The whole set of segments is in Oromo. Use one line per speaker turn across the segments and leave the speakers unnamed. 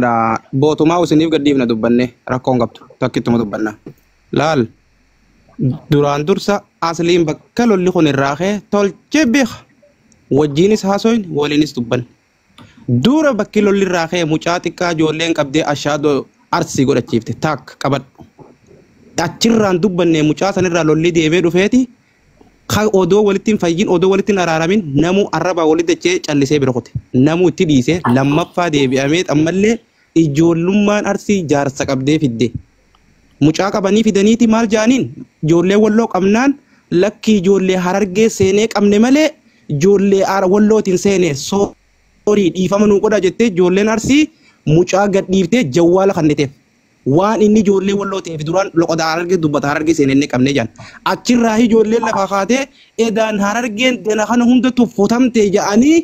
ada botuma usinif gaddiifna dubbanne rakkoon qabdu takkittuma dubbanna laal duraan dursa asliin bakka lolli kun irraa kee tolchee beeka wajjiinis haasoyin waliinis dubban dura bakki lolli irraa kee mucaa xiqqaa ijoolleen qabdee ashaadoo arsii godhachiifte taak qabadhu achirraan dubbanne mucaa sanirraa lolli deemee dhufeeti odoo walittiin fayyin odoo walittiin araaramin namuu arrabaa walitti dachee callisee bira kute namuu itti dhiisee lammaffaa deebi'amee ammallee ijoollummaan arsii jaarsa qabdee fidde mucaa qabanii fidaniiti maal jaaniin ijoollee walloo qabnaan lakki ijoollee harargee seenee qabne malee ijoollee wallootiin seenee soorii dhiifama nuu godha jettee ijoolleen arsii mucaa gadhiiftee jawwaala kanniteef waan inni ijoollee walloo ta'eef duraan loqodaa harargee dubbata harargee seenee qabne jaan achirraa ijoolleen lafaa kaatee edaan harargeen dana kana hunda tuffatamtee ja'anii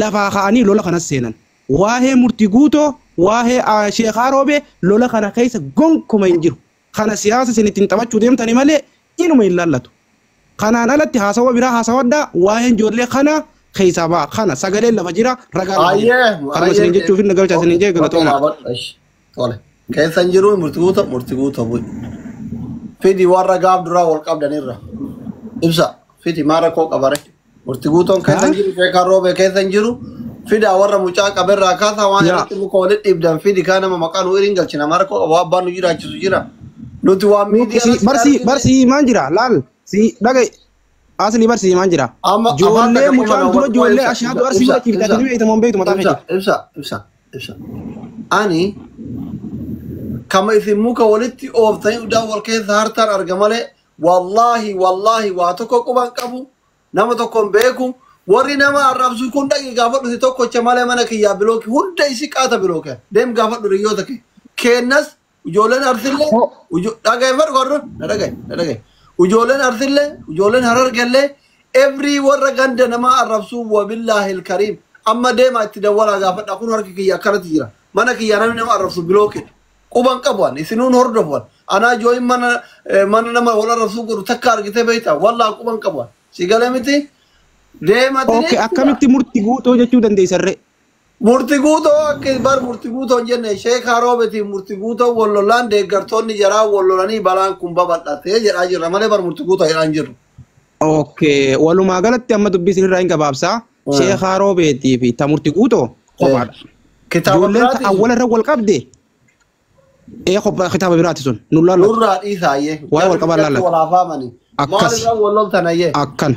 lafaa kaa'anii lola kanas seenan waa'ee murtii guutoo waa'ee sheekaa roobee lola kana keessa gonkuma hin jiru kana siyaasa isin ittiin taphachuu deemtani malee inuma hin laallatu kanaan alatti haasawa biraa haasawaddaa waa'ee ijoollee kana keessaa ba'a kana sagaleen lafa jira ragaa kana isin jechuuf hin galcha isin jee galatooma
keessa jiru murtii guuta bu'i fidi warra gaaf duraa wal qabdanirra ibsa fidi maara koo qabare murtii guutoon keessa jiru sheekaa roobee keessa jiru fida warra mucaa qaberraa kaasaa waan irratti muka walitti dhibdan fidi kaa nama maqaan wiriin galchina mara koo waa abbaan nu jiraachisu jira nuti waan miidiyaa
barsi maan jira laal si dhagay asli barsi maan jira ijoollee mucaan dura ijoollee ashaatu arsii godhachiiftatanii beektamoon beektu mataa feete
ibsa ani kama isin muka walitti ooftanii udaan wal keessa hartaan arga malee wallaahi waa tokko quban qabu nama tokkoon beeku warri nama arrabsu kun dhaqi gaafadhu si tokkocha malee mana kiyyaa bilooki hunda isi qaata bilooke deem gaafadhu riyyoota kee kennas ijoolleen arsillee dhagayfadhu godhu na dhagay ijoolleen arsillee ijoolleen harargellee every warra ganda nama arrabsu wabillaahi ilkariim amma deema itti dawwalaa gaafadha kun harki kiyya akkanatti jira mana kiyyaa namni nama arrabsu bilooke quban qabuan isinuun hordofan anaa jooyin mana nama wal arrabsu godhu takka argite beeyta wallaa quban qabuan si galee miti
Oke, akkamitti murtii guutoo jechuu dandeessarre?
Murtii guutoo akka bar murtii guutoo hin jenne sheekaa roobeti murtii guutoo wallolaan deeggartoonni jaraa wallolanii balaan kun babal'atee jedhaa jirra malee bar murtii guutoo jedhaan jirru.
Oke, walumaa galatti amma dubbii isinirraa hin gabaabsaa sheekaa roobetii fi ta murtii guutoo kophaadha. Ijoolleen awwalarra wal qabde kitaaba biraati sun nullaalla.
Nurraa dhiisaayyee.
Waa'ee wal qabaa laallatu.
Walaafaamanii. Maalirraa walloltanayyee.
Akkan.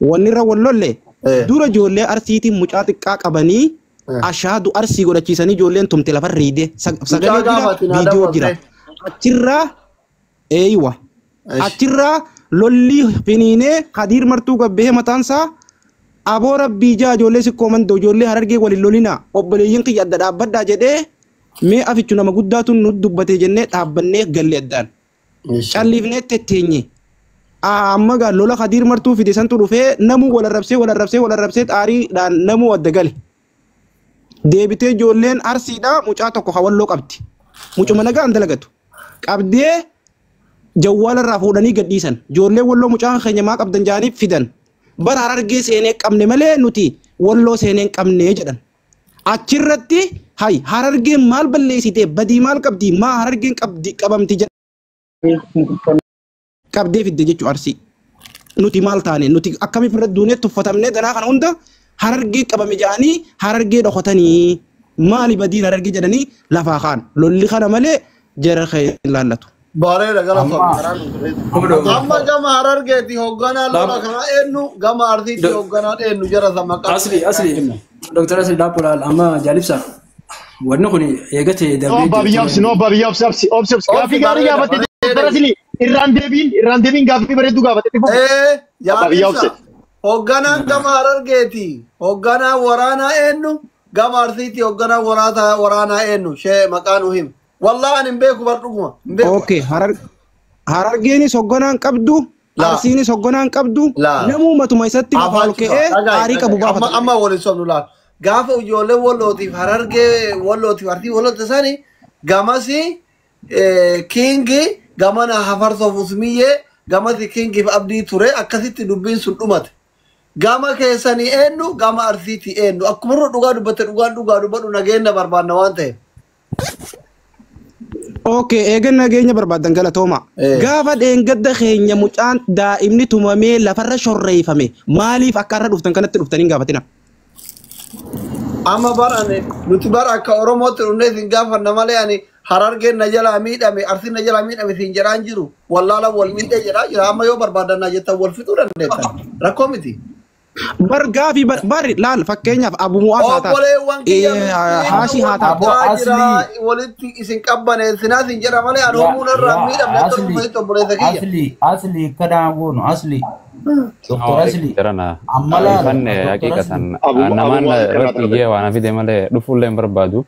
Wanni irra wallolle dura ijoollee arsiitiin mucaa xiqqaa qabanii ashaadu arsii godhachiisanii ijoolleen tumte lafa riide sagalee jira viidiyoo jira achirraa eeywa achirraa lolli finiinee Kadiir Martuu gabbee mataansaa aboo rabbii jaa ijoollee sikkoo mandoo ijoollee harargee waliin lolina obboleeyyiin kiyya adda dhaabbaddaa jedhee mee afichu nama guddaatu nu dubbatee jennee dhaabbannee galle addaan calliifnee tetteenye amma gaa lola Kadiir Martuu fide santu dhufee namuu wal arrabsee xaariidhaan namuu adda gale deebitee ijoolleen arsiidha mucaa tokko hawalloo qabdi mucuma nagaan dalagatu qabdee jawwaalarraa fuudhanii gadhiisan ijoolleen walloo mucaa keenya maa qabdan jaaniif fidan bara harargee seenee qabne malee nuti walloo seenee qabne jedhan achirratti hay harargeen maal balleessite badii maal qabdi maa harargeen qabamti jedhan qabdee fidde jechuu arsii nuti maal taane nuti akkami firra duunee tuffatamnee danaa kana hunda harargee qabame jedhanii harargee dhokatanii maali badiin harargee jedhanii lafaa kaan lolli kana malee jara kee laallatu.
Bareeda gara amma gama harargeeti hoogganaa lola kana eenyu gama arsiitti hoogganaa eenyu jara samaqaa.
Asli Dr. Asli Daapulaal amma jaalibsa wanni kun eegate darbee.
No babiyaabsi gaafii gaarii gaafatte Dr. Asli irraan deebiin gaafii bareedduu gaafatte.
Yaabisa hoogganaan gama harargeeti hoogganaa waraanaa eenyu gama arsiitti hoogganaa waraanaa eenyu shee maqaan uhim. Wallah anin beeku bardhuguma.
Okay, harargeenis hoogganaan qabdu arsiinis hoogganaan qabdu namuu matuma isatti lafa olka'ee aarii qabu baafata.
Amma waliin sobnu laal gaafa ijoollee wallootiif harargee wallootiif arsii walloota sani gamasi kiingi gamana hafarsoof usmiyyee gamasi kiingiif abdii ture akkasitti dubbiin sun dhumate. gama keessanii eenyu gama arsiiti eenyu akkuma dhugaa dubbate dhugaa dubbadhu nageenya barbaanna waan ta'eef.
Okay, eegan nageenya barbaadan galatooma. Gaafa dheengadda keenya mucaan daa'imni tumamee lafarra shorreeffame maaliif akka irra dhuftan kanatti dhuftanii gaafatina?
Amma barane nuti bara akka Oromootti dhufnee isin gaafanna malee ani Harargeen na jalaa miidhame Arsiin na jalaa miidhame isin jedhaan jiru wallaala wal miidhee jira amma yoo barbaadan jettan wal fixuu dandeettan rakkoo miti.
Bar gaafi bar laal fakkeenyaaf Abu Mu'aaz haa taatu Haashi haa taatu
walitti isin qabbanee sinaas hin jedha malee ani homuun irraa miidhamne akka dhufeetti obboleessa kiyya.
Asli kadhaa goonu asli. Doktor asli.
Jarana. Fanne hakikatan namaan irratti iyyee waan fide malee dhufuullee hin barbaadu.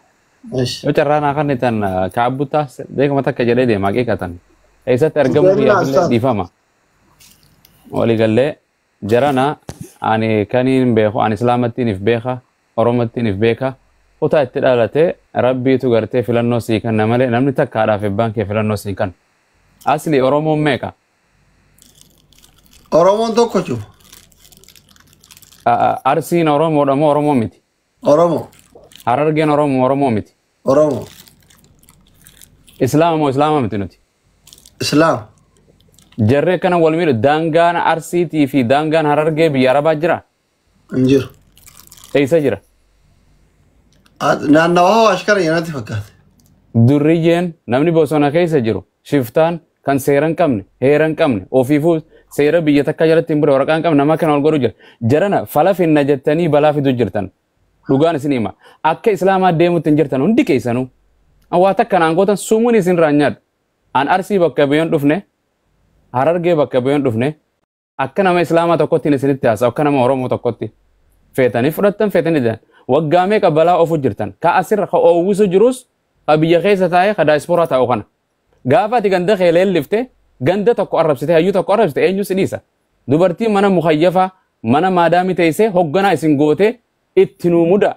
Yoo carraan kan itan kaabbutaa beekama takka jedhee deema hakikatan. Eessatti argamu biyya dhiifama. Waliigallee jarana ani kaniin beeku ani islaamattiin if beeka oromattiin if beeka kutaa itti dhalate rabbiitu gartee filannoo sii kenna malee namni takkaadhaaf ebbaan kee filannoo sii kenna. Asli Oromoon meeqa?
Oromoon tokko jiru.
Arsiin Oromoodha moo Oromoo miti?
Oromoo.
Harargeen Oromoo miti?
Oromoo.
Islaama moo Islaama miti nuti?
Islaam.
Jarree kana wal miidhu daangaan Arsiitii fi daangaan Harargee biyya Arabaa jira?
Hin jiru.
Eessa jira?
Naannawaa Waashkara jedhamti fakkaate.
Durriyyeen namni bosona keessa jiru shiftaan kan seera hin qabne heera hin qabne ofiifuu seera biyya takka jalatti hin bure waraqaa hin qabne nama kana wal godhu jira. Jarana fala finna jettanii balaa fiduu jirtan. Dhugaan isin hima. Akka Islaamaa deemutti hin jirtan hundi keessanuu. Waa takka naan gootan sumuun isin raanyaadhu. An Arsii bakka biyyoon dhufne Harargee bakka biyyoon dhufne akka nama Islaamaa tokkotti isinitti haasa'u akka nama Oromoo tokkotti feetanii fudhattan feetanii jiran waggaa meeqa balaa ofu jirtan ka asirra ka oowwisu jirus ka biyya keessa taa'ee ka daayispooraa taa'u kana gaafa ati ganda keelee lifte ganda tokko arrabsite hayyuu tokko arrabsite eenyu si dhiisa dubartii mana mukayyafaa mana maadaami teessee hogganaa isin goote itti nuu muda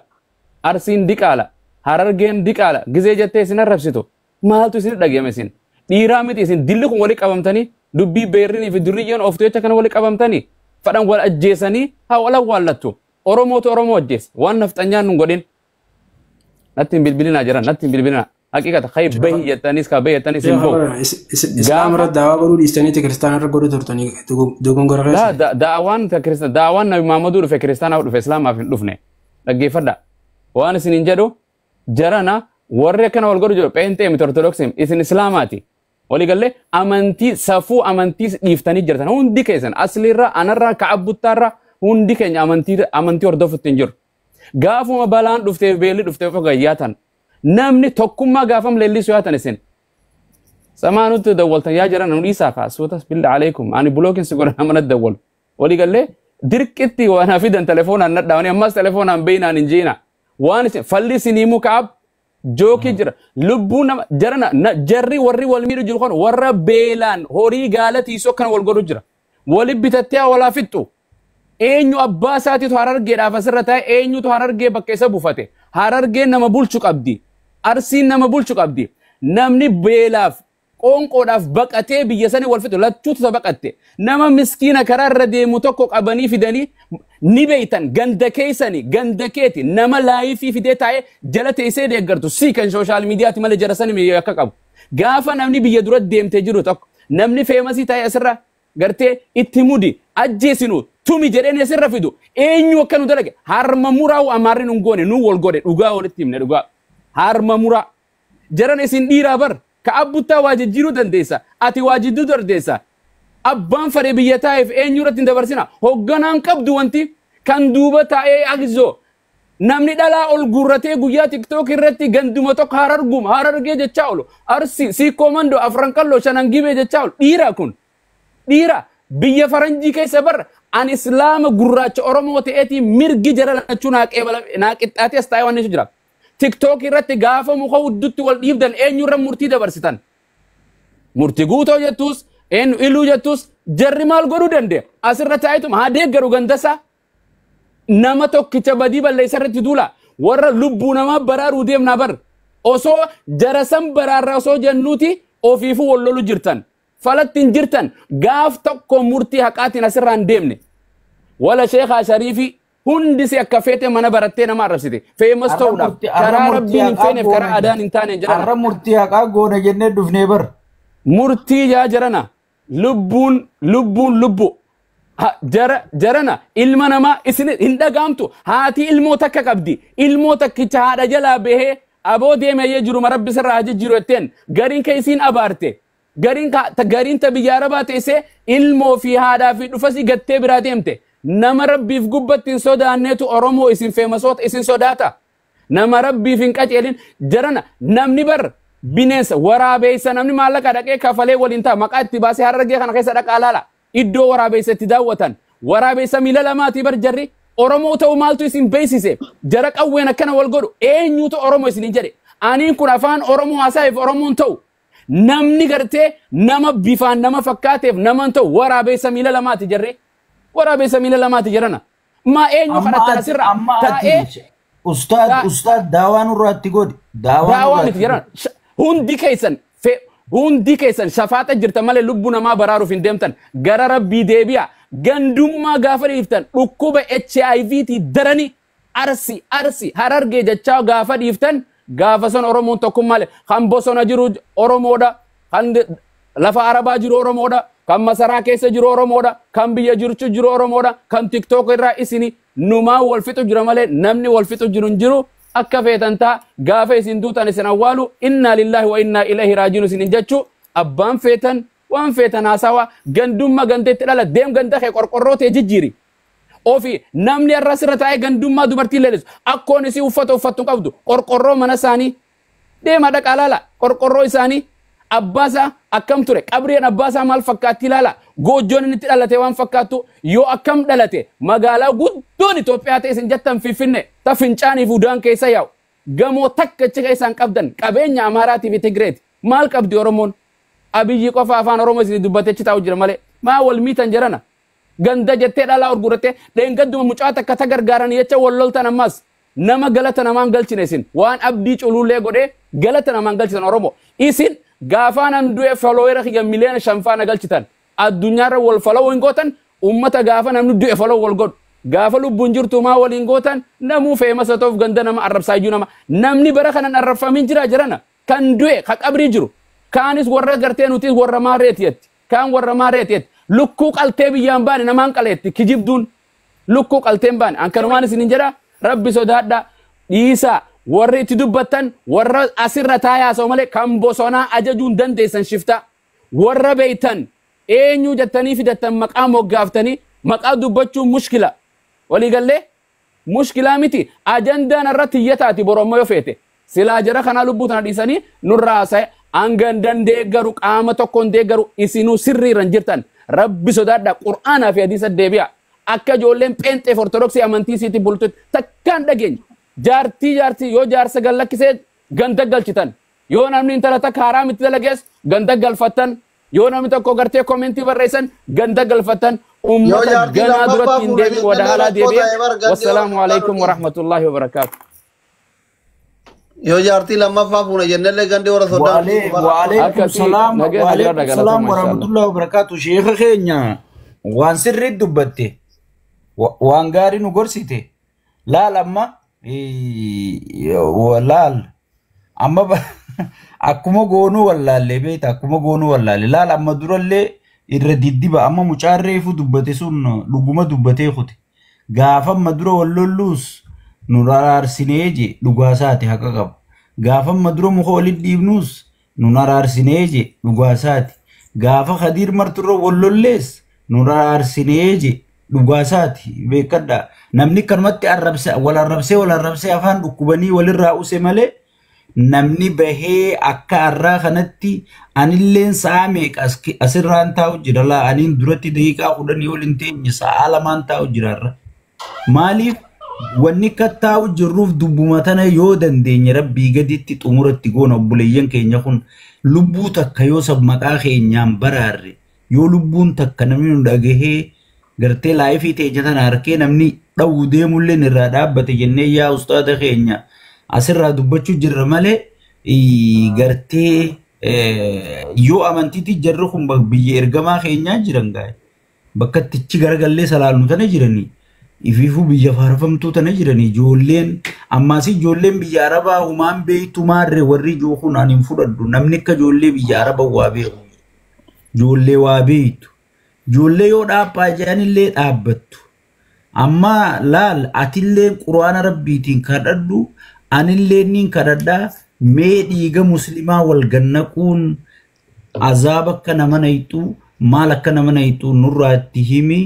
Arsiin diqaala Harargeen diqaala gizee jettee isin arrabsitu maaltu isin dhagahame isin dhiiraa miti isin dilli kun walii qabamtanii dubbii beerrinii fi durriyyeen ooftu jecha kana walii qabamtanii fadhan wal ajjeesanii haa wal awwaallattu Oromootu Oromoo ajjees waan nafxanyaan nun godhin natti hin bilbilinaa jiran natti hin bilbilinaa hakikata khayb bahi jettaniis ka bahi jettaniis hin ba'u
Islaam irra daawaa godhuu dhiistaniiti kiristaana irra godhu turtanii dogongora keessa.
Daawaan Nabi Muhammaduu dhufe kiristaanaaf dhufe Islaamaaf hin dhufne dhaggeeffadha waan isin hin jedhu jarana warri akkana wal godhu jiru pheenxee miti ortodoksiin isin Islaamaati. Waliigallee amantii safuu amantii dhiiftanii jirtan hundi keessan asliirra anarra ka'abbuttaarra hundi keenya amantii hordofutti hin jiru. Gaafuma balaan dhufteef beelli dhufteef gayyaatan namni tokkummaa gaafam leellisuu yaatan isin. Samaanutti dawwaltan yaa jiran nu dhiisaa kaasuutas bilda alaykum ani bulookin si godhan amanat dawwalu. Waliigallee dirqitti waan fidan telefoonaan nadhaawanii ammas telefoonaan beeynaan hin jiina. Waan isin falli isinii ka'ab Jooki jira lubbuu nama jarana jarri warri wal miidhu jiru kun warra beelaan horii gaalatiisoo kana wal godhu jira wali bitattee walaa fixxu eenyu abbaa isaatiitu Harargeedhaaf asirra taa'e eenyutu Harargee bakka isa bufate Harargeen nama bulchu qabdi Arsiin nama bulchu qabdi namni beelaaf qoonqoodhaaf baqatee biyya sanii wal fixu lachuutu baqatte nama miskiina karaa irra deemu tokko qabanii fidanii ni beeytan ganda keessanii ganda keeti nama laayifii fidee taa'ee jala teessee deeggartu si kan sooshaal miidiyaatti malee jara sanii akka qabu gaafa namni biyya dura deemtee jiru tokko namni feemasii taa'ee asirra gartee itti mudi ajjeesinu tumi jedheen asirra fidu eenyu akka nu dalage harma muraa amaarri nun goone nu wal godhe dhugaa walitti himne dhugaa harma muraa jaran isin dhiiraa bar ka abbuttaa waa jijjiiruu dandeessa ati waa jidduu dandeessa abbaan fadhe biyya taa'eef eenyu irratti hin dabarsina hogganaan qabdu wanti kan duuba taa'ee agizoo namni dhalaa ol gurratee guyyaa tiktook irratti ganduma tokko harargee jechaa oolu Arsi si komando afran kalloo shanan gibee jechaa oolu dhiira kun dhiira biyya faranjii keessa bar an Islaama gurraacha Oromoo ta'eetii mirgi jara lachuu naa qixxaatee as taa'ee waan jira TikTok irratti gaafa muka huddutti wal dhiibdan eenyurra murtii dabarsitan murtii guutoo jettus eenyu iluu jettus jarri maal godhuu dandeenya asirra taa'eetum haa deeggaru gandasa nama tokkicha badii balleessa irratti duula warra lubbuu namaa baraaruu deemnaa bar osoo jarasan baraarra osoo jennuuti ofiifuu wal lolu jirtan falatti hin jirtan gaaf tokko murtii haqaatiin asirraa hin deemne ولا شيخ شريفي هندي سيكفيته من برتين ما عرفتي في مستودا كرا ربي من فين كرا أدان إنتان جرنا
Arra murtii haqaa goona jennee dhufnee bar.
مرتي يا جرنا لبو جرنا إلمنا ما إسن إندا قامتو هاتي الموتك كبدي الموتك كتهاد جلا به أبو ديم يجرو مرب سر راجع جروتين قرين كيسين أبارته قرين تبياربات إسه علمو في هذا في نفسي قد براتيمته نمرب بيف قبتين سودا نتو أرمو إسن في مسوت إسن سوداتا نمرب بيف إنكاج إلين جرنا نمني بر بينس ورابيسا نمني مالك أدك كفالي والإنتا مقاد تباسي هرجع خنا كيس أدك على إدو ورابيسا تداوتن ورابيسا ميلا لما تبر جري أرمو تو مالتو إسن بيسيسه جرك أوينا كنا والجرو نيوتو أرمو إسن جري أنين كنا فان أرمو هسايف أرمو تو نمني قرتي نما بيفان نما فكاتف نما تو ورابيسا ميلا لما تجري ورابيسا ميلا لما تجرنا ما نيو خنا تنسر
Ustaad daawaan irratti godhi.
Daawaan jiran hundi keessan shafaata jirta malee lubbuu namaa baraaruuf hin deemtan gara rabbii deebi'a gandummaa gaafa dhiiftan dhukkuba HIV ti darani arsi harargee jechaa gaafa dhiiftan gaafa san Oromoon tokko malee kan bosona jiru Oromoodha kan lafa Arabaa jiru Oromoodha kan masaraa keessa jiru Oromoodha kan biyya jiru Oromoodha kan TikTok irraa isini numaa wal fixu jira malee namni wal fixu jiru akka feetan taa gaafa isin duutan isin awwaalu inna lillahi wa inna ilaihi raajiun isin jechu abbaan feetan waan feetan haasawa gandummaa gandeetti dhala deem ganda kee qorqorroo tee jijjiiri ofi namni irra sirra taa'ee gandummaa dubartii leellisu akkoon isii uffattu qabdu qorqorroo mana isaanii deema dhaqaa laala qorqorroo isaanii abbaasaa akkam ture qabriin abbaasaa maal fakkaatti ilaala goojjoon inni itti dhalate waan fakkaattu yoo akkam dhalate magaalaa guddoon Itoophiyaa ta'e isin jettan Finfinnee ta fincaanii fi udaan keessa yaa'u gamoo takka achi keessaan qabdan qabeenya Amaaraatii fi Tigreeti maal qabdi Oromoon Abiyyi qofa afaan Oromoo isin dubbatechi taa'u jira malee maa wal miitan jirana ganda jettee dhalaa urgurattee dheengadduma mucaa takka ta gargaaran jecha wal loltan ammas nama galata namaan galchine isin waan abdii culullee godhee galata namaan galchisan Oromoo isin gaafaan du'e follower kiyya miliyoona 5 galchitan addunyaarra wal follow gootan ummata gaafa namni du'e follow wal godhu gaafa lubbuun jirtu maa waliin gootan namuu feemasa ta'uuf ganda nama arrabsaayyuu namni bara kanan arrabfamin jirana kan du'e ka qabrii jiru kaanis warra gartee nutis warra maareetiyetti kaan warra maareetiyetti lukkuu qaltee biyyaan baane namaan qaleetti kijibduun lukkuu qalteen baane ankanumaan isin jedha rabbi sodaadha dhiisaa warri itti dubbattan warra asirra taayaa soo malee kan bosonaa ajajuun dandeessan shifta warra beeytan eenyu jettanii fidattan maqaa moggaaftanii maqaa dubbachuun mushkila waliigallee mushkilaa miti ajandaan irratti iyyataati borommoo yoo feete silaa jara kanaa lubbuu tana dhiisanii nurraa haasa'e hangan dandeeggaru qaama tokkoon deeggaru isinuu sirriiran jirtan rabbi sodaadha qur'aanaa fi hadiisa deebi'a akka ijoolleen pheenxeef ortodoksii amantii isiitti bultutti takkaan dhageenya jaartii yoo jaarsa gallakkisee ganda galchitan yoo namni intala takka haraam itti dalagees ganda galfattan yoo namni tokko gartee komentii barreessan ganda galfattan ummata ganaa duratti hin deebiin wada haalaa deebi'e wassalaamu alaikum warahmatullaahi wabarakaatu
yoo jaartii lammaffaa fuuna jennellee gandi warra
Waalaikum salaam warahmatullaahi wabarakaatu sheekha keenya waan sirriitti dubbatte waan gaarii nu gorsite laal amma laal amma akkuma goonuu wallaallee beekta akkuma goonuu wallaalle laal amma durallee irra diddiba amma mucaan reefu dubbate sun dhuguma dubbatee kute gaafa amma dura wallolluus nu araarsinee je dhugaasaati haqa qaba gaafa amma dura muka walitti dhiibnuus nu araarsinee je dhugaasaati gaafa Khadiir marturra wallollees nu araarsinee je dhugaasaati beekadha namni kanumatti wal arrabsee afaan dhukkubanii walirraa use malee namni bahee akka arraa kanatti anilleen sa'a meeqa asirraan taa'u jira laa aniin duratti daqiiqaa 10 ol hin teenye sa'a 2 taa'u jiraarra maaliif wanni akka taa'u jirruuf dubbuma tana yoo dandeenye rabbii gaditti xumuratti goona obboleeyyan keenya kun lubbuu takka yoo sab maqaa keenyaan baraarre yoo lubbuun takka namni nu dhagahee gartee laayifii ta'e jatan harkee namni dhawuu deemulleen irraa dhaabbate jennee yaa ustaada keenya asirraa dubbachuu jirra malee gartee yoo amantiitti jarri kun biyya ergamaa keenyaa jiran gaa'e bakka itti garagallee salaalnu tana jiranii ifiifuu biyya faarfamtuu tana jiranii ijoolleen ammaasii ijoolleen biyya arabaa humaan beektu maarree warri ijoo kun ani hin fudhadhu namni akka ijoollee biyya arabaa waa beeku ijoollee waa beektu ijoollee yoo dhaabaa jedhanillee dhaabbattu amma laal atilleen quraana rabbiitiin kadhadhu anillee niin kadhadhaa mee dhiiga muslimaa wal gannaquun azaab akka nama nayxu maal akka nama nayxu nurraa itti himi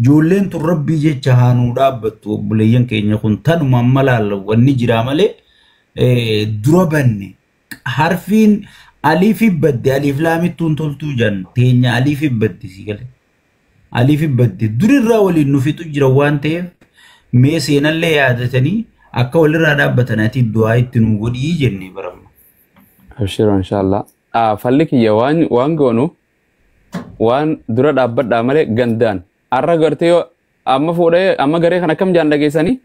ijoolleen tun rabbii jecha haanuu dhaabbattu obboleeyyan keenya kun tanuma amma laalla wanni jiraa malee dura banne harfiin aliif badde aliif laamittuun toltuu jan teenya aliif badde si gale aliif badde durirraa waliin nufitu jira waan ta'eef mee seenallee yaadatanii akka walirraa dhaabbatanaati du'aa itti nu godhii jennee baramna.
Abshiroo inshallah. Falli kiyya waan goonu waan dura dhaabbadhaa malee gandaan arra gartee yoo amma fuudhee amma garee kan akkam jaan dhageessanii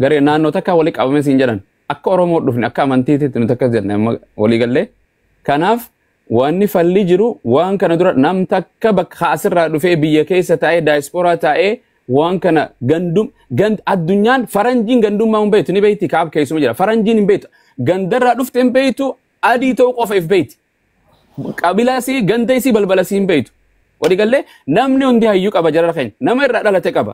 garee naannoo takka walii qabame siin jedhan akka Oromoo dhufne akka amantiitti nuti akkas jenne amma walii gallee kanaaf wanni falli jiru waan kana dura nam takka bakka asirraa dhufee biyya keessa taa'ee daayispooraa taa'ee waan kana addunyaan faranjiin gandummaa hin beektu ni beekti kaab keessuma jira faranjiin hin beektu gandarraa dhufte hin beektu adii ta'uu qofa if beekti qabilaasii gandaysii balbalasii hin beektu walii gallee namni hundi hayyuu qaba jara keenya nama irraa dhalate qaba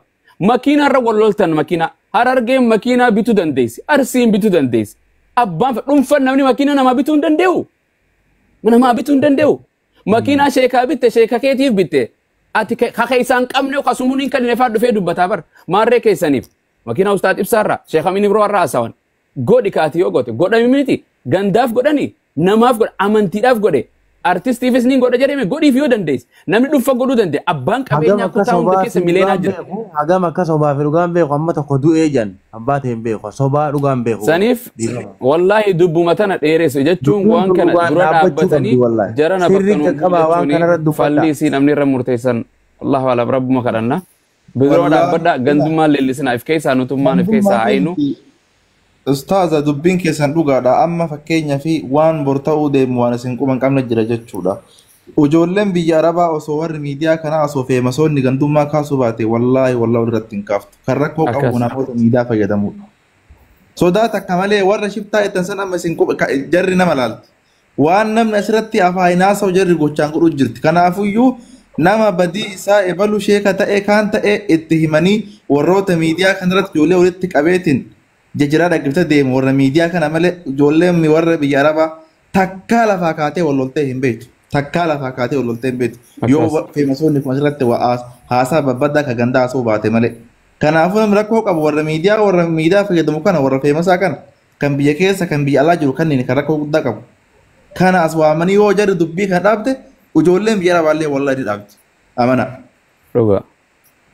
makiinaa irra wal loltan makiinaa harargeen makiinaa bituu dandeessi arsiin bituu dandeessi abbaan dhuunfan namni makiinaa namaa bituu hin danda'u namaa bituu hin danda'u makiinaa sheekaa bitte sheeka keetiif bitte ati kaka isaan qabne kasumuun kan neefaa dhufee dubbataa bar maarree keessaniif makiinaa ustaat ibsaarraa sheeka minibiroo irraa haasawan godhi kaati yoo goote godhami miti gandaaf godhani namaaf godha amantiidhaaf godhe artistiifis niin godha jedhame godhiif yoo dandeessi namni dhuunfa godhuu danda'e abbaan qabeenyaa kutaa hunda keessa mileenaa jira.
Hagam akka sobaa fi dhugaan beeku amma tokko du'ee jan abbaa ta'een beeku sobaa dhugaan beeku.
Saniif wallaahi dubbuma tana dheeressu jechuun waan kana dura dhaabbatanii jarana bakka falliisii namni irra murteessan Allahu alam rabbuma kadhanna biduroo dhaabbadha gandummaan leellisina if keessaa nutummaan if keessaa haayinu.
Ustaaza dubbiin keessan dhugaadha amma fakkeenya fi waan bor ta'uu deemu waan isin quban qabne jira jechuudha. Ijoolleen biyya arabaa osoo warri miidiyaa kanaa osoo feemasoonni gandummaa kaasuu baate wallaahi irratti hin kaaftu. Kan rakkoo qabu namoota miidiyaa fayyadamudha. Sodaata akka malee warra shiftaa ittan san amma isin jarri nama laalti. Waan namni asirratti afaayinaasa'u jarri gochaan godhu jirti. Kanaafuyyuu nama badii isaa ebalu sheeka ta'e kaan ta'e itti himanii warroota miidiyaa kanarratti ijoollee walitti qabeetiin jajjiraa dhaggifta deemu warra miidiyaa kana malee ijoolleen warra biyya arabaa takkaa lafaa kaatee wal loltee hin beektu. Takkaa lafaa kaatee wal loltee hin beektu. Yoo feemasoonni kun asirratti haasaa babbadaa ka gandaa haasoo baate malee. Kanaafuu namni rakkoo qabu warra miidiyaa fayyadamu kana warra feemasaa kana kan biyya keessa kan biyya alaa jiru kanneen kan rakkoo guddaa qabu. Kana as waamanii yoo jarri dubbii kan dhaabde ijoolleen biyya arabaallee wallaahi dhaabdi. Amana.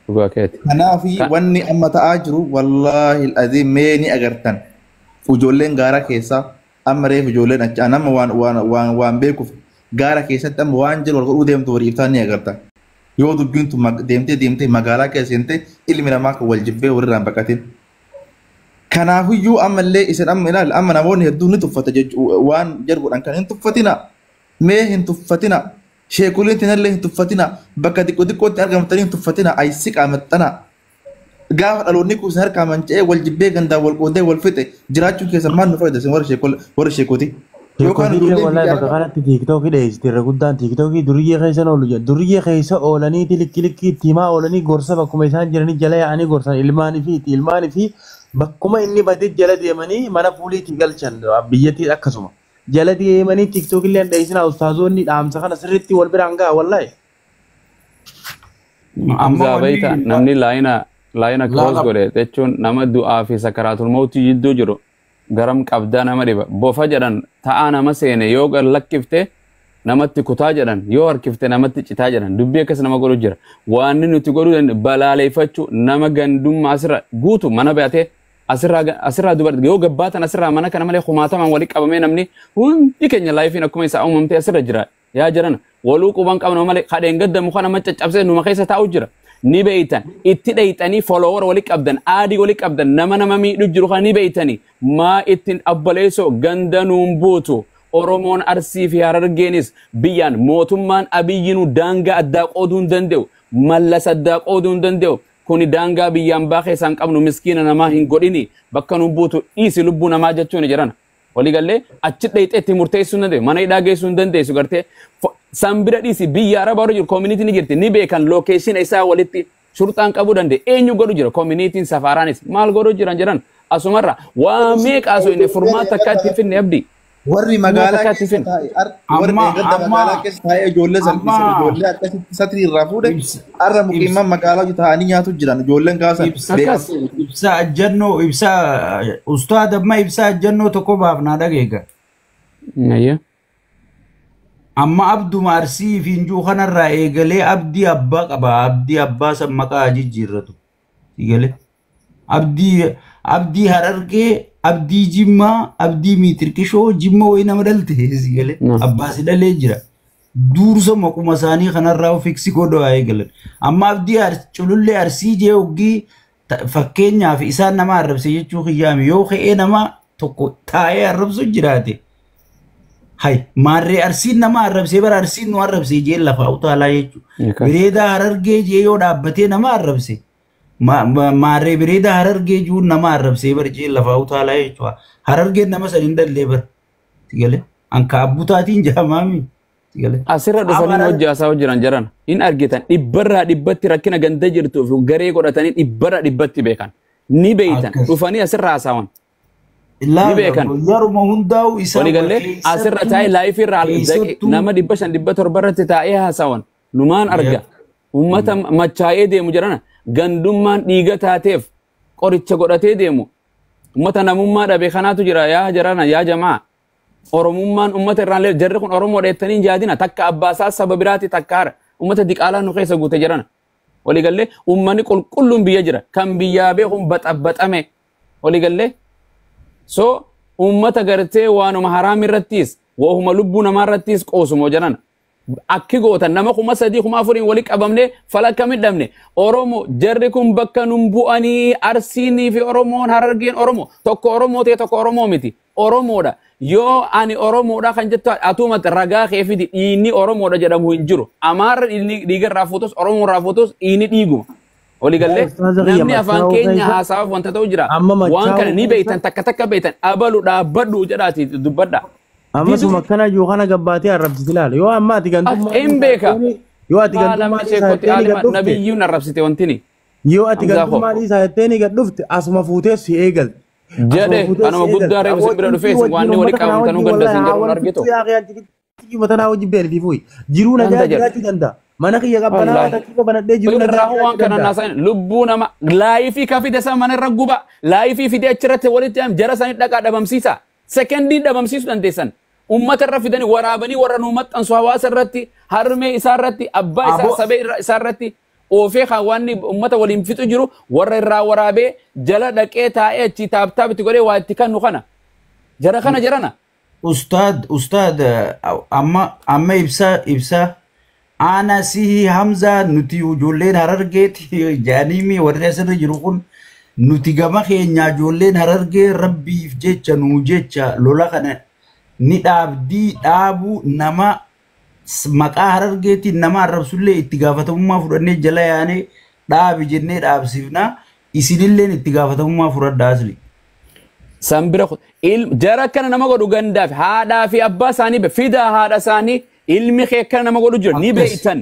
Dhugaa keeti.
Kanaaf wanni amma ta'aa jiru wallaahi al-aziim mee ni agartan. Ijoolleen gaara keessaa amma reef ijoolleen achi amma waan beekuuf gaara keessatti amma waan jiru wal godhuu deemtu walii iftaan ni agartan. Yoo dubbiin tun deemtee magaalaa keessa seentee ilmi namaa kan wal jibbee walirraan baqatin. Kanaafiyyuu ammallee isin amma ilaali amma namoonni hedduun ni tuffata jechuudha waan jarbuudhaan kan hin tuffatina mee hin tuffatina. Sheekuliin tinallee hin tuffatina bakka xiqqootti argamtanii hin tuffatina ayisi qaamaxxana gaafa dhaloonni kun harkaa manca'ee wal jibbee gandaa wal qoodee wal fixe jiraachuun keessa maal nu fayyada isin warra sheekoti.
Yookaan wallahi bakka kanatti tiiktookii dheessite irra guddaan tiiktookii duriyyee keessa oolu jedhu duriyyee keessa oolanii likki itti himaa oolanii gorsa bakkuma isaan jiranii jala yaa'anii gorsan ilmaanii fi bakkuma inni badee jala deemanii mana fuuliitti galchan biyyattii akkasuma. Jala deemanii TikTok illee dheessinaa ustaazonni dhaamsa kana sirriitti wal biraan ga'a wallahi.
Amma beekta namni laayina cross godhe jechuun nama du'aa fi sakaraatul mawtii jidduu jiru garam qabdaa nama dhiba bofa jedhan ta'aa nama seene yoo lakkifte namatti kutaa jedhan yoo harkifte namatti citaa jedhan dubbii akkas nama godhu jira waan nuti godhu balaaleeffachuu nama gandummaa asirra guutu mana baatee asirraa dubartii yoo gabbaatan asirraa mana kana malee kumaatamaan walii qabamee namni hundi keenya laayifiin akkuma isaa uumamtee asirra jira yaa jiran waluu quban qabna malee kadheen gaddamu kana macaccabsee numa keessa taa'u jira ni beeytan itti dheeyxanii follower walii qabdan aadii walii qabdan nama miidhu jiru kan ni beeytanii maa ittiin abbaleessoo ganda nuun buutu Oromoon Arsii fi Harargeenis biyyaan mootummaan Abiyyinuu daangaa addaa qooduu hin danda'u malla saddaa qooduu hin danda'u kuni daangaa biyyaan baakee isaan qabnu miskiina namaa hin godhini bakka nu buutu dhiisi lubbuu namaa jechuun jiran walii gallee achi dhayxee itti murteessuu hin danda'u mana hidhaa geessuu hin dandeessu gartee sanbira dhiisi biyya arabaa warra jiru koominiti ni jirti ni beekan lookeeshina isaa walitti shurxaan qabuu danda'e eenyu godhu jira koominitiin safaaraanis maal godhu jiran asumarra waa meeqa asoo inni furmaata akka itti finne abdi
warri magaalaa keessa taa'ee ijoollee salphise ijoollee akkasitti satrii irraa fuudhe har'a muqiimman magaalaa taa'anii nyaatu jiran ijoolleen kaasan
ibsa ajjannoo ibsa ustaad amma ibsa ajjannoo tokko baafnaa dhageega amma abduma arsii fi injuu kanarraa eegalee abdii abbaa qaba abdii abbaa san maqaa jijjiirratu eegalee abdii harargee abdii jimmaa abdii miitirkishoo jimma wayi nama dhalte eegalee abbaasi dhalee jira duursa maquma isaanii kanarraa fiksi godhaa eegalan amma abdii culullee arsii jee oggii fakkeenyaaf isaan nama arrabse jechuu kiyyaame yoo ka'ee nama tokko taa'ee arrabsu jiraate hay maarree arsiin nama arrabsee bara arsiin nu arrabsee jee lafa utaalaa jechuudha bireedaa harargee jee yoo dhaabbatee nama arrabse maarree bireedaa harargee juun nama arrabsee bara jee lafa utaalaa jechuudha harargeen nama san hin dallee bara tigalee anka abbutaatiin jaamaami tigalee
asirra dhufanii hojii haasaa jiran jiran in argitan dhibbarraa dhibbatti rakkina ganda jirtuuf garee godhatanii dhibbarraa dhibbatti beekan ni beeytan dhufanii asirra haasawan ni beekan
yaruma hundaa'u isaa
waligalee asirra taa'ee laayifii irraa nama 500 taa'ee haasawan numaan arga ummata machaa'ee deemu jirana gandummaan dhiiga taateef qoricha godhatee deemu ummata namummaa dhabe kanaatu jira yaa jarana yaa jamaa oromummaan ummata irraan lee jarri kun oromoo dheettanii hin jaadina takka abbaasaa saba biraati takkaara ummata diqaalaa nu keessa guute jirana waligalee ummanni qulqulluun biyya jira kan biyyaa beekuun baxabaxame waligalee so ummata gartee waanuma haraam irrattis waahuma lubbuu namaa irrattis qoosumoo jiran akki gootan nama kuma sadii kuma afuriin wali qabamne falakka midhamne oromo jarri kun bakka nun bu'anii arsiinii fi oromoon harargeen oromo tokko oromoo ta'e tokko oromoo miti oromoodha yoo ani oromoodha kan jettu atumat ragaa keefiti dhiinni oromoodha jedhamu hin jiru amaarra dhiiga irraa fuutus oromoo irraa fuutus dhiinni dhiiguma waligalee namni afaan keenya haasawaaf wanta ta'u jira waan kana ni beeytan takka beeytan abalu dhaabbadhu jedhaati dubbadha
amma suma kana yoo kana gabbaatee arrabsiti laala yoo amma ati gantummaa
hin beeka
yoo ati gantummaa
nabiyyuun arrabsite wantini
yoo ati gantummaa isaa jetteeni gad dhufte asuma fuutee si eegal
jedhe anuma guddaa reefu si bira dhufee waan ni wali qabamtanuu ganda siin jedhu argitu
matanaa wajji beelfi fuuyi jiruu nagaa jiraachuu danda'a mana kiyya qabbanaa takkiifa banadhee jiru
irraa waan kana naasan lubbuu nama laayifii ka fide san mana irra guba laayifii fide achirratti walitti jara sanii dhaqaa dhabamsiisa sekendii dhabamsiisu dandeessan ummata irra fidanii waraabanii warra nuu maxxansu hawaasa irratti harmee isaa irratti abbaa isaa sabee isaa irratti oofee kan waan ummata waliin fixu jiru warra irraa waraabee jala dhaqee taa'ee achi taaptaabitti godhee waa itti kannu kana jara kana jarana
ustaad amma ibsa ana si hamza nuti ijoolleen harargeeti jaanimi warri asirra jiru kun nuti gama keenya ijoolleen harargee rabbiif jecha nuu jecha lola kana ni dhaabdii dhaabuu nama maqaa harargeetiin nama arrabsullee itti gaafatamummaa fudhannee jala yaanee dhaabi jennee dhaabsifnaa isinilleen itti gaafatamummaa fudhadhaa asli.
Sambira jara kana nama godhu gandaaf haadhaa fi abbaa isaanii fidaa haadha isaanii ilmi kee kana nama godhu jiru ni beeytan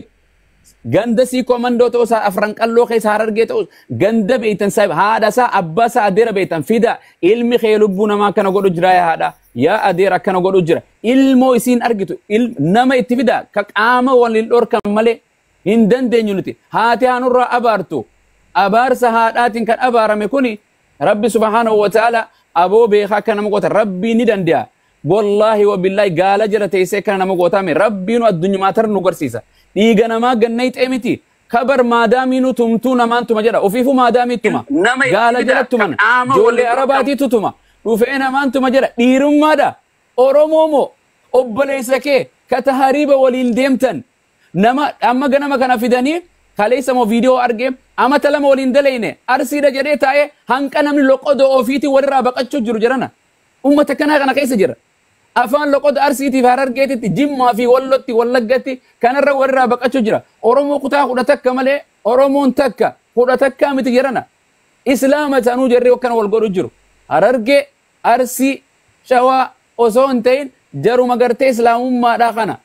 ganda sii komandoo ta'uu isaa afran qalloo keessa harargee ta'uu ganda beeytan saayib haadha isaa abbaa isaa adeera beeytan fida ilmi kee lubbuu namaa kana godhu jira yaa haadha yaa adeera akkana godhu jira ilmoo isiin argitu nama itti fida ka qaama waliin dhorkan malee hin dandeenyu nuti haati haanurraa abaartu abaarsa haadhaatiin kan abaarame kuni rabbi subhaanahu wa ta'ala aboo beekaa akka nama goota rabbii ni danda'a wallahi wa billahi gaala jira teessee kana nama gootaame rabbiinu addunyaa tar nu garsiisa dhiiga namaa gannay xeemiti kabar maadaamiinu tumtuu namaantuma jedha ofiifu maadaamiittuma gaala jalattuman ijoollee arabaatiitu tuma dhufee namaantuma jedha dhiirummaadha oromoomo obboleessa kee ka tahariiba waliin deemtan nama amma ganama kana fidanii kaleessa moo viidiyoo argee amata lama waliin daleyne arsiidha jedhee taa'ee hanqa namni loqodoo ofiitii walirraa baqachuu jiru jirana ummata kanaa kana keessa jira afaan loqoda arsiitiif harargeetitti jimmaa fi wallotti wallaggatti kanarra warraa baqachuu jira oromoo kutaa kudha takka malee oromoon takka kudha takkaa miti jedhana islaama tanuu jarree akkana wal godhu jiru harargee arsii shawaa osoo hin ta'in jaruma gartee islaamummaadhaa kana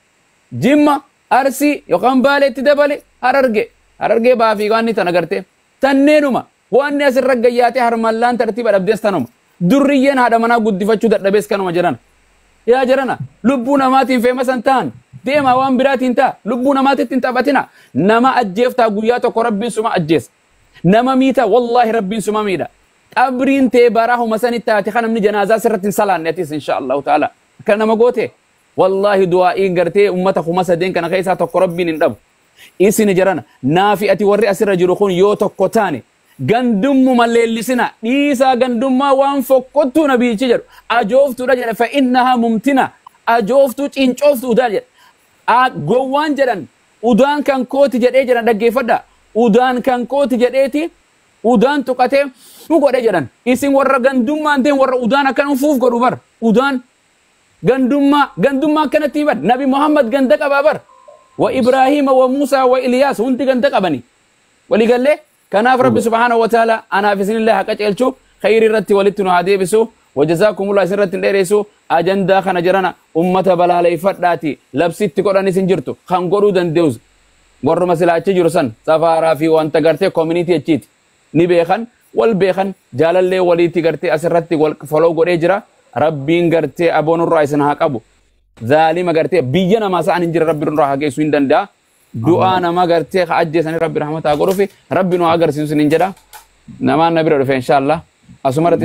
jimma arsii yookaan baaleetti dabale harargee baafii waan ni tana gartee tanneenuma waan ni asirra gayyaatee harmallaan tartiiba dhabdees tanuma durriyyeen haadha manaa guddifachuu dadhabees kanuma jedhan yaa jarana lubbuu namaatiin feemasan ta'an deemaa waan biraatiin ta'a lubbuu namaatitti hin taphatina nama ajjeeftaa guyyaa tokko rabbiin suma ajjeesa nama miita wallaahi rabbiin suma miidha qabriin tee baraahuma sanitti taate kan namni janaazaa sirratti hin salaanne atis insha Allahu ta'ala kan nama goote wallaahi du'aa'iin gartee ummata kuma sadeen kana keessaa tokko rabbiin hin dhabu isin jarana naafi ati warri asirra jiru kun yoo tokko taane gandumma leellisina dhiisaa gandummaa waan fokkottu nabiichi jedhu ajooftuudha jedha fa innaha mumtina ajooftuu cincooftudha jedha gowwaan jedhan udaan kan kooti jedhee jedhan dhaggeeffadha udaan kan kooti jedheeti udaan tuqatee nu godhe jedhan isin warra gandummaan ta'e warra udaan akkan ufuuf godhu bar udaan gandummaa akkanatti bar nabi Muhammad ganda qabaa bar wa Ibrahima wa Musa wa Iliyaas hundi ganda qabani waligallee كناف رب سبحانه وتعالى أنا في سن الله حقا جلشو خير الرت ولتنو هذه بسو وجزاكم الله سرت ديريسو أجندا خنا جرنا أمة بلا لي فداتي لبست تقولني سنجرتو خنقولو دندوز ور مثلا تجرسن سفارا في وانت غرتي كوميونيتي اتشيت نبيخن والبيخن جال اللي وليتي غرتي أسرت فولو غريجرا ربين غرتي أبون الرئيس نهاك أبو ظالم غرتي بيجنا ما سان انجر ربي الرحمة كيسوين دندا دعاء نما غرتي خاجي سن ربي رحمته غروفي ربي نو اگر سن نجدا نما نبي رفع ان شاء الله اسمرت